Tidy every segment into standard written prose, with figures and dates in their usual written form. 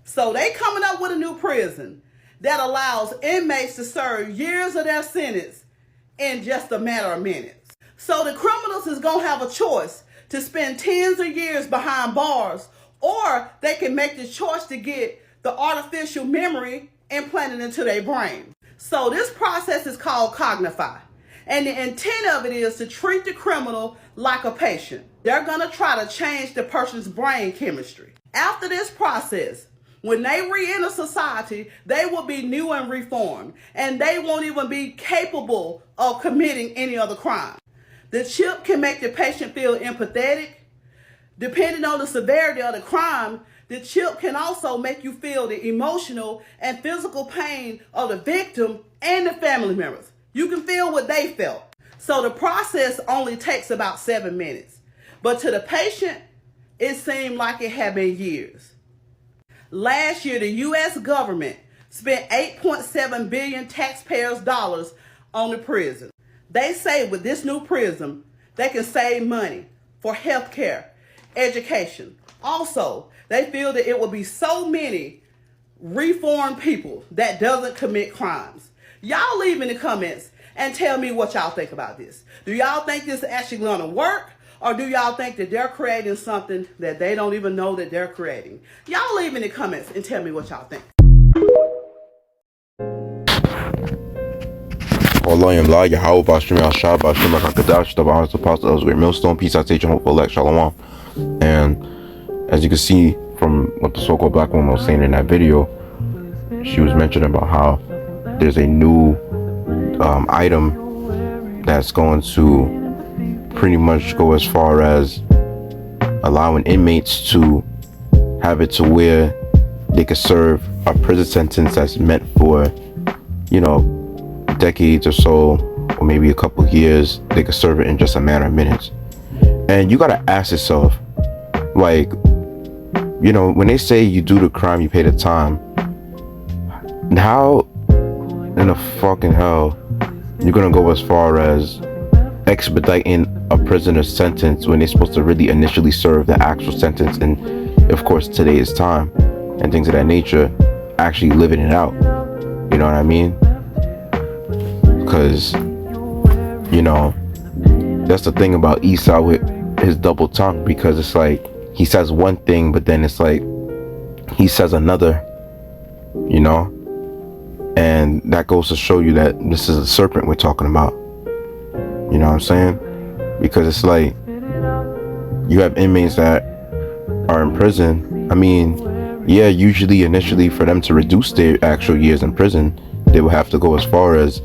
So they coming up with a new prison that allows inmates to serve years of their sentence in just a matter of minutes. So the criminals is going to have a choice to spend tens of years behind bars, or they can make the choice to get the artificial memory implanted into their brain. So this process is called Cognify. And the intent of it is to treat the criminal like a patient. They're going to try to change the person's brain chemistry. After this process, when they re-enter society, they will be new and reformed, and they won't even be capable of committing any other crime. The chip can make the patient feel empathetic. Depending on the severity of the crime, the chip can also make you feel the emotional and physical pain of the victim and the family members. You can feel what they felt. So the process only takes about 7 minutes. But to the patient, it seemed like it had been years. Last year, the U.S. government spent $8.7 billion taxpayers' dollars on the prison. They say with this new prison, they can save money for health care, education. Also, they feel that it will be so many reformed people that doesn't commit crimes. Y'all leave in the comments and tell me what y'all think about this. Do y'all think this is actually going to work? Or do y'all think that they're creating something that they don't even know that they're creating? Y'all leave in the comments and tell me what y'all think. Allah Yahweh Bashim Yasharahla Bashim Hakadash the Bahas Apostle Elsewhere Millstone Peace I teach and hope for elect Shalom. And as you can see from what the so-called black woman was saying in that video, she was mentioning about how there's a new item that's going to pretty much go as far as allowing inmates to have it to where they could serve a prison sentence that's meant for, you know, decades or so, or maybe a couple of years. They could serve it in just a matter of minutes. And you gotta ask yourself, like, you know, when they say you do the crime, you pay the time, how in the fucking hell you're gonna go as far as expediting a prisoner's sentence when they're supposed to really initially serve the actual sentence, and of course today's time and things of that nature, actually living it out? You know what I mean? Because, you know, that's the thing about Esau with his double tongue, because it's like he says one thing, but then it's like he says another, you know? And that goes to show you that this is a serpent we're talking about. You know what I'm saying? Because it's like you have inmates that are in prison. I mean, yeah, usually initially for them to reduce their actual years in prison, they will have to go as far as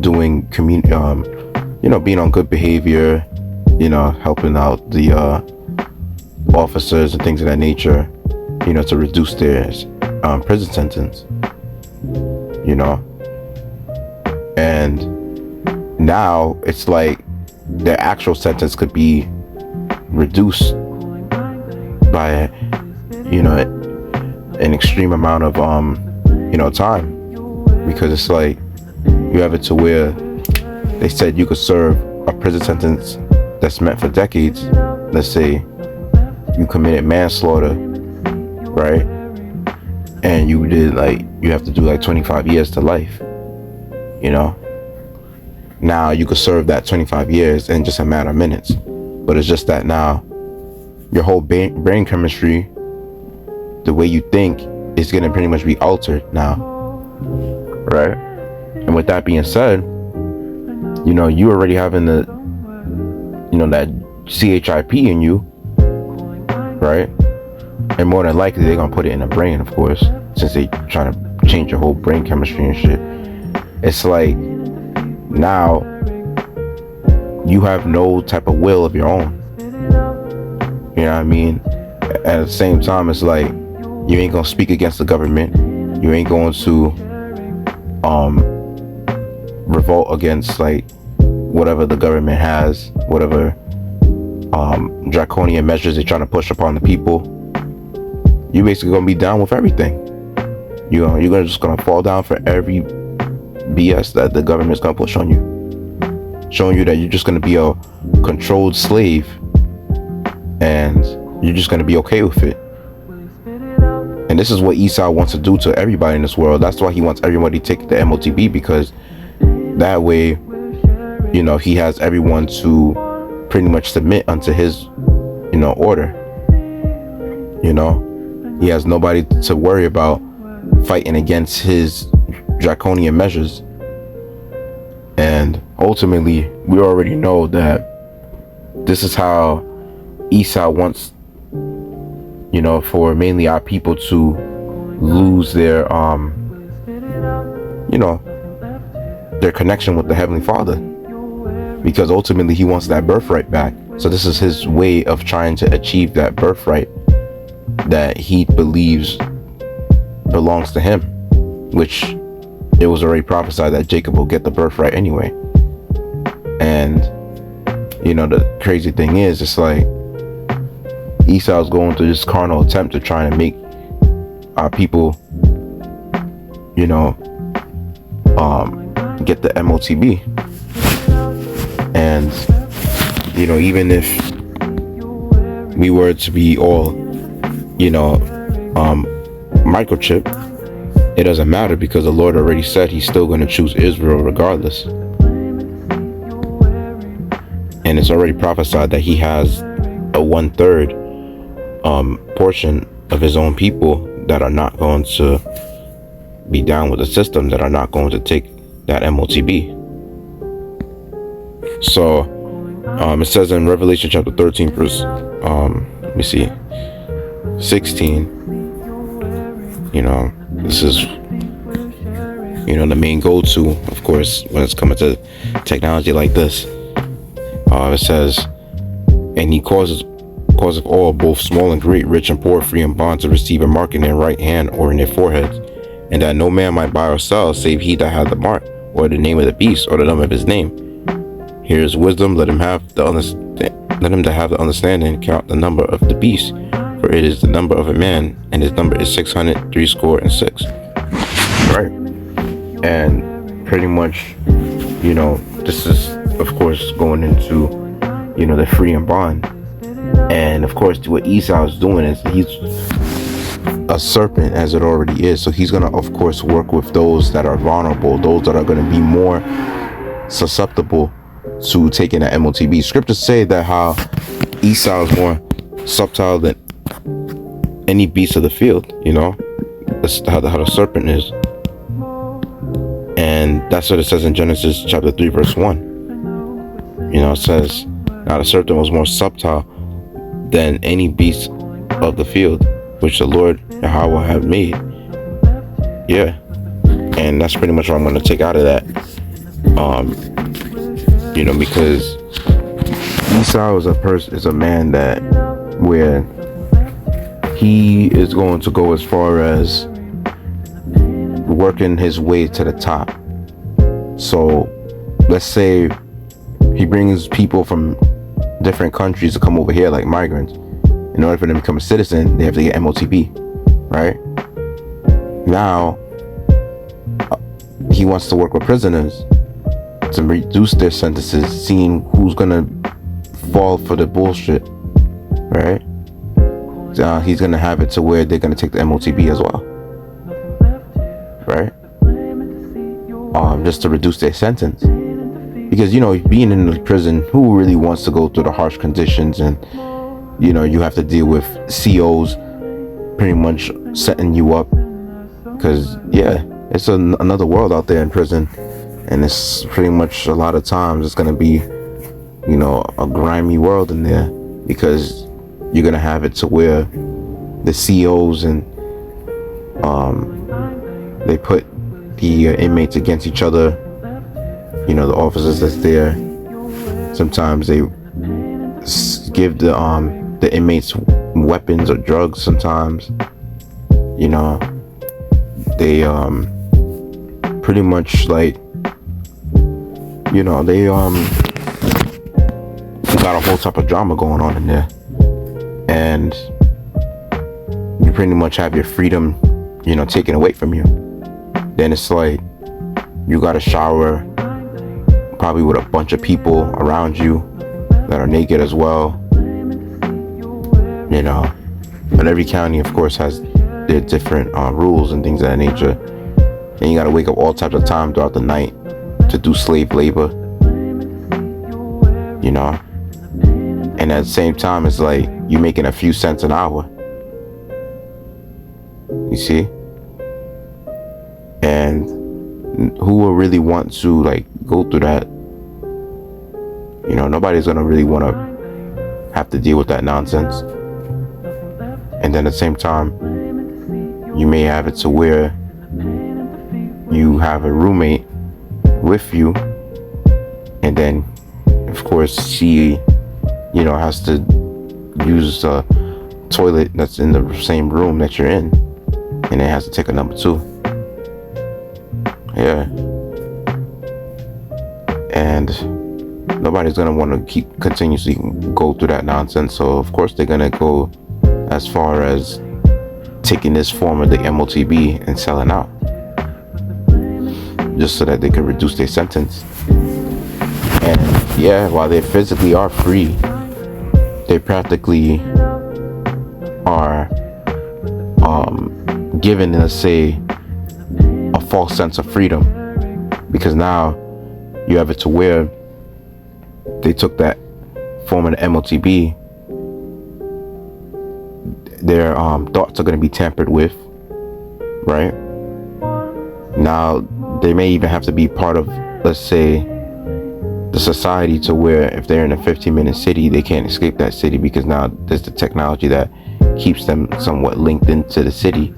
doing you know, being on good behavior, you know, helping out the officers and things of that nature, you know, to reduce their prison sentence, you know. And now it's like their actual sentence could be reduced by, you know, an extreme amount of you know, time, because it's like you have it to where they said you could serve a prison sentence that's meant for decades. Let's say you committed manslaughter, right? And you did, like, you have to do like 25 years to life, you know. Now you could serve that 25 years in just a matter of minutes. But it's just that now your whole brain chemistry, the way you think, is going to pretty much be altered now, right? And with that being said, you know, you already having the, you know, that CHIP in you, right? And more than likely they're gonna put it in the brain, of course, since they trying to change your whole brain chemistry and shit. It's like now you have no type of will of your own. You know what I mean? At the same time, it's like you ain't gonna speak against the government. You ain't going to revolt against like whatever the government has, whatever draconian measures they're trying to push upon the people. You basically gonna be down with everything. You're just gonna fall down for every BS that the government's gonna push on you, showing you that you're just gonna be a controlled slave, and you're just gonna be okay with it. And And this is what Esau wants to do to everybody in this world. That's why he wants everybody to take the MOTB, because that way, you know, he has everyone to pretty much submit unto his, you know, order. You know, he has nobody to worry about fighting against his draconian measures. And ultimately, we already know that this is how Esau wants, you know, for mainly our people to lose their, you know, their connection with the Heavenly Father, because ultimately he wants that birthright back. So this is his way of trying to achieve that birthright that he believes belongs to him, which it was already prophesied that Jacob will get the birthright anyway. And you know, the crazy thing is, it's like Esau's going through this carnal attempt to try and make our people, you know, get the MOTB. And you know, even if we were to be all, you know, microchip, it doesn't matter, because the Lord already said he's still going to choose Israel regardless. And it's already prophesied that he has a 1/3 portion of his own people that are not going to be down with the system, that are not going to take that MOTB. So it says in Revelation chapter 13 verse let me see, 16, you know, this is, you know, the main go-to, of course, when it's coming to technology like this. It says, and he causeth all, both small and great, rich and poor, free and bond, to receive a mark in their right hand or in their foreheads, and that no man might buy or sell save he that hath the mark, or the name of the beast, or the number of his name. Here is wisdom. Let him that have the understanding count the number of the beast, for it is the number of a man, and his number is 666. Right. And pretty much, you know, this is, of course, going into, you know, the free and bond. And of course, what Esau is doing is he's a serpent, as it already is. So he's going to, of course, work with those that are vulnerable, those that are going to be more susceptible to taking that MOTB. Scriptures say that how Esau is more subtle than any beast of the field, you know. That's how the serpent is. And that's what it says in Genesis chapter 3 verse 1. You know, it says, now the serpent was more subtle than any beast of the field which the Lord Yahweh have made. Yeah. And that's pretty much what I'm going to take out of that. You know, because Esau is a man that where he is going to go as far as working his way to the top. So let's say he brings people from different countries to come over here like migrants. In order for them to become a citizen, they have to get MOTB, right? Now he wants to work with prisoners to reduce their sentences, seeing who's gonna fall for the bullshit, right? He's gonna have it to where they're gonna take the MOTB as well, right? Just to reduce their sentence, because you know, being in the prison, who really wants to go through the harsh conditions, and you know, you have to deal with COs pretty much setting you up, because yeah, it's another world out there in prison. And it's pretty much, a lot of times, it's going to be, you know, a grimy world in there, because you're going to have it to where the COs and they put the inmates against each other. You know, the officers that's there, sometimes they give the inmates weapons or drugs. Sometimes, you know, they pretty much, like, you know, they got a whole type of drama going on in there, and you pretty much have your freedom, you know, taken away from you. Then it's like you got to shower probably with a bunch of people around you that are naked as well, you know. But every county, of course, has their different rules and things of that nature. And you gotta wake up all types of time throughout the night to do slave labor, you know. And at the same time, it's like you're making a few cents an hour. You see? And who will really want to like go through that? You know, nobody's gonna really want to have to deal with that nonsense. And then at the same time, you may have it to where you have a roommate with you, and then of course she, you know, has to use a toilet that's in the same room that you're in, and it has to take a number 2. Yeah. And nobody's gonna want to keep continuously go through that nonsense. So of course they're gonna go as far as taking this form of the MOTB and selling out, just so that they can reduce their sentence. And yeah, while they physically are free, they practically are given, let's say, a false sense of freedom, because now you have it to where they took that form of the MOTB, their thoughts are going to be tampered with, right? Now they may even have to be part of, let's say, the society, to where if they're in a 15-minute city, they can't escape that city, because now there's the technology that keeps them somewhat linked into the city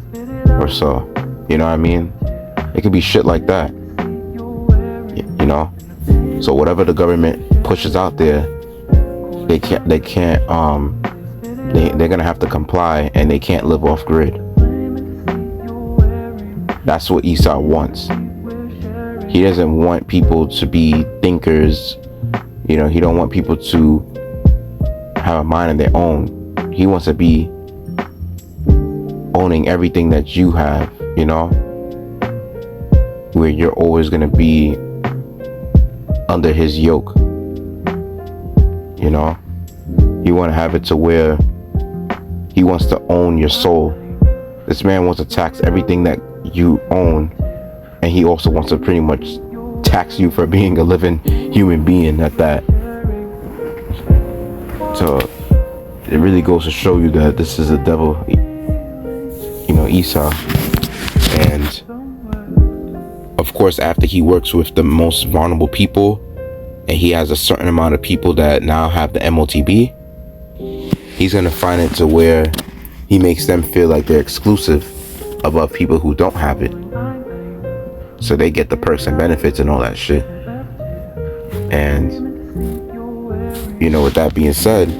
or so. You know what I mean? It could be shit like that, you know. So whatever the government pushes out there, they're gonna have to comply, and they can't live off grid. That's what Esau wants. He doesn't want people to be thinkers. You know, he don't want people to have a mind of their own. He wants to be owning everything that you have, you know, where you're always going to be under his yoke. You know, you want to have it to where he wants to own your soul. This man wants to tax everything that you own, and he also wants to pretty much tax you for being a living human being at that. So it really goes to show you that this is a devil, you know, Esau. And of course, after he works with the most vulnerable people, and he has a certain amount of people that now have the MOTB, he's going to find it to where he makes them feel like they're exclusive above people who don't have it. So they get the perks and benefits and all that shit. And, you know, with that being said,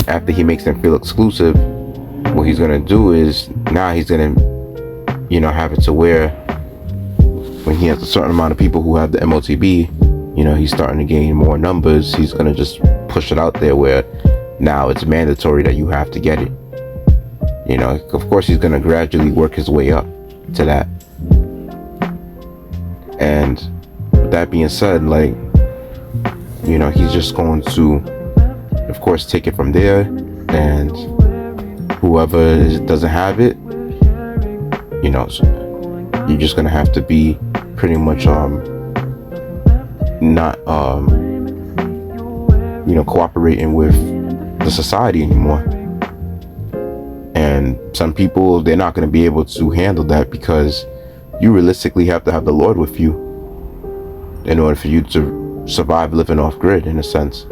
after he makes them feel exclusive, what he's going to do is, now he's going to, you know, have it to where when he has a certain amount of people who have the MOTB, you know, he's starting to gain more numbers. He's going to just push it out there where now it's mandatory that you have to get it. You know, of course, he's going to gradually work his way up to that. And with that being said, like, you know, he's just going to, of course, take it from there. And whoever doesn't have it, you know, so you're just going to have to be pretty much not, you know, cooperating with the society anymore. And some people, they're not going to be able to handle that, because you realistically have to have the Lord with you in order for you to survive living off grid, in a sense.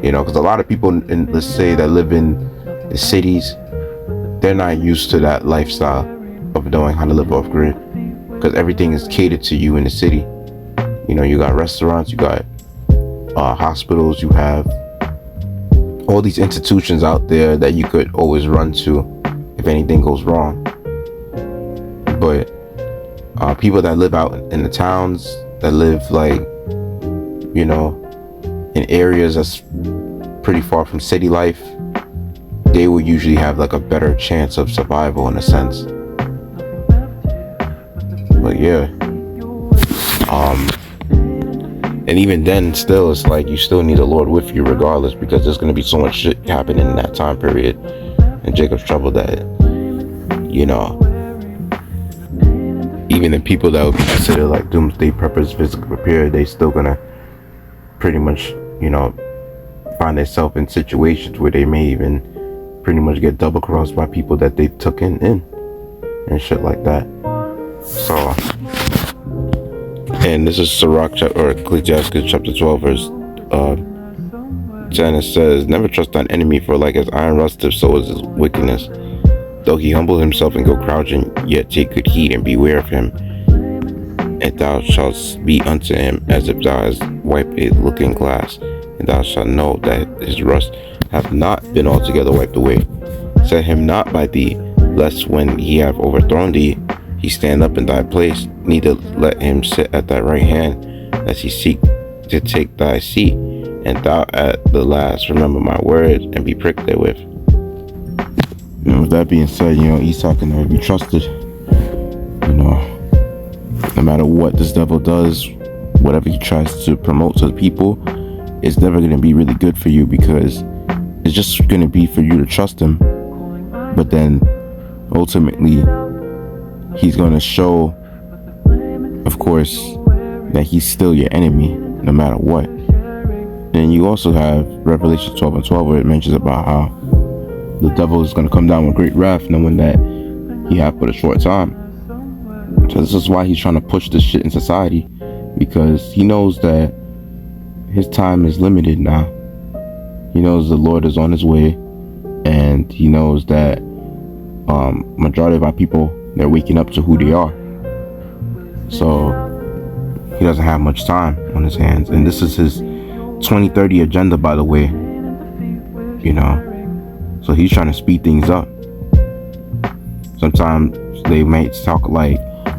You know, because a lot of people, let's say, that live in the cities, they're not used to that lifestyle of knowing how to live off grid, because everything is catered to you in the city. You know, you got restaurants, you got hospitals, you have all these institutions out there that you could always run to if anything goes wrong. But people that live out in the towns, that live, like, you know, in areas that's pretty far from city life, they will usually have like a better chance of survival, in a sense. But yeah, and even then, still, it's like you still need the Lord with you regardless, because there's going to be so much shit happening in that time period in Jacob's trouble that you know, even the people that would be considered like doomsday preppers, physically prepared, they still gonna pretty much, you know, find themselves in situations where they may even pretty much get double crossed by people that they took in and shit like that. So, and this is Sirach or Ecclesiastes chapter 12 verse 10. It says, never trust thine enemy, for like as iron rusteth, so is his wickedness. Though he humble himself and go crouching, yet take good heed and beware of him. And thou shalt be unto him as if thou hast wiped a looking glass, and thou shalt know that his rust hath not been altogether wiped away. Set him not by thee, lest when he have overthrown thee, he stand up in thy place. Neither let him sit at thy right hand, lest he seek to take thy seat. And thou at the last remember my words, and be pricked therewith. You know, with that being said, you know, Esau can never be trusted. You know, no matter what this devil does, whatever he tries to promote to the people, it's never going to be really good for you, because it's just going to be for you to trust him. But then ultimately he's going to show, of course, that he's still your enemy no matter what. Then you also have Revelation 12 and 12, where it mentions about how the devil is going to come down with great wrath, knowing that he had but a short time. So this is why he's trying to push this shit in society, because he knows that his time is limited now. He knows the Lord is on his way, and he knows that majority of our people, they're waking up to who they are. So he doesn't have much time on his hands, and this is his 2030 agenda, by the way. You know, so he's trying to speed things up. Sometimes they might talk like,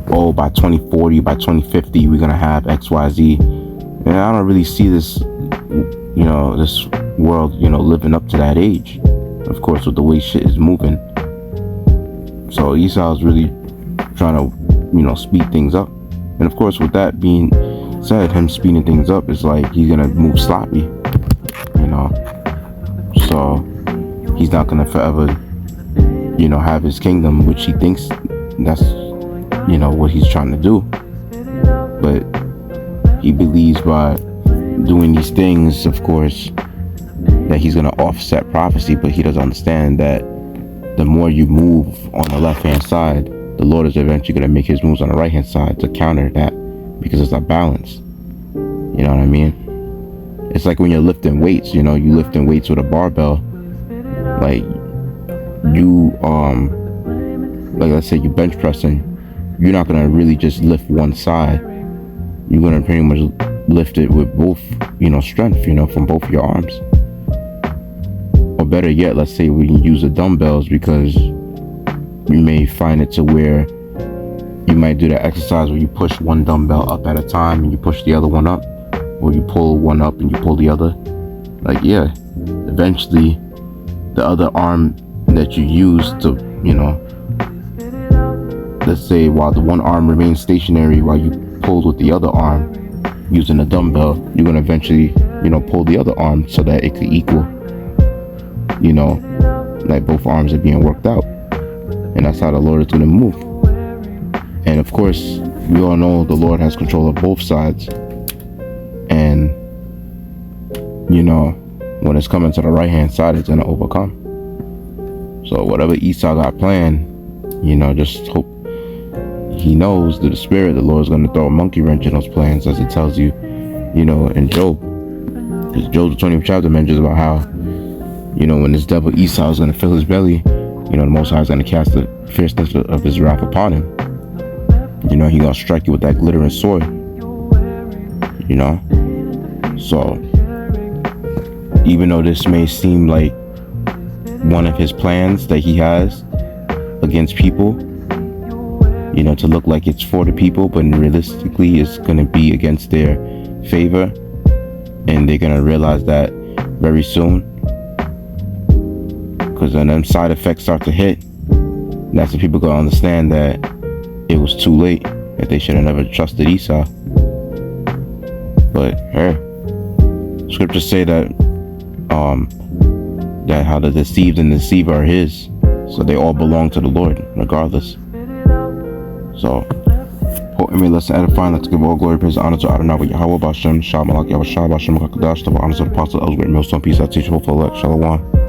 oh, by 2040, by 2050, we're gonna have XYZ. And I don't really see this, you know, this world, you know, living up to that age, of course, with the way shit is moving. So Esau is really trying to, you know, speed things up. And of course, with that being said, him speeding things up is like he's gonna move sloppy, you know. So he's not gonna forever, you know, have his kingdom, which he thinks that's, you know, what he's trying to do. But he believes by doing these things, of course, that he's gonna offset prophecy. But he doesn't understand that the more you move on the left hand side, the Lord is eventually gonna make his moves on the right hand side to counter that, because it's a balance. You know what I mean? It's like when you're lifting weights, you know, you lifting weights with a barbell. Like you, like let's say you bench pressing, you're not gonna really just lift one side. You're gonna pretty much lift it with both, you know, strength, you know, from both your arms. Or better yet, let's say we use the dumbbells, because you may find it to where you might do that exercise where you push one dumbbell up at a time and you push the other one up, or you pull one up and you pull the other. Like, yeah, eventually the other arm that you use to, you know, let's say while the one arm remains stationary while you pull with the other arm using a dumbbell, you're going to eventually, you know, pull the other arm so that it could equal, you know, like both arms are being worked out. And that's how the Lord is going to move. And of course, we all know the Lord has control of both sides. And, you know, when it's coming to the right hand side, it's going to overcome. So whatever Esau got planned, you know, just hope he knows that the spirit of the Lord is going to throw a monkey wrench in those plans, as it tells you, you know, in Job. Because Job, the 20th chapter, mentions about how, you know, when this devil Esau is going to fill his belly, you know, the Most High is going to cast the fierceness of his wrath upon him. You know, he's going to strike you with that glittering sword. You know? So, even though this may seem like one of his plans that he has against people, you know, to look like it's for the people, but realistically it's going to be against their favor, and they're going to realize that very soon, because when them side effects start to hit, that's when people going to understand that it was too late, that they should have never trusted Esau. But hey, scriptures say that that how the deceived and deceiver are his. So they all belong to the Lord, regardless. So, let's edify. Let's give all glory, praise, and honor to Adonai, Yahweh, Bashem, Shalom, Yahweh, Shalom, Bashem, Kakadash, the honors of the apostle, Elsewhere, Millstone, peace, I teach, hopeful elect, Shalom.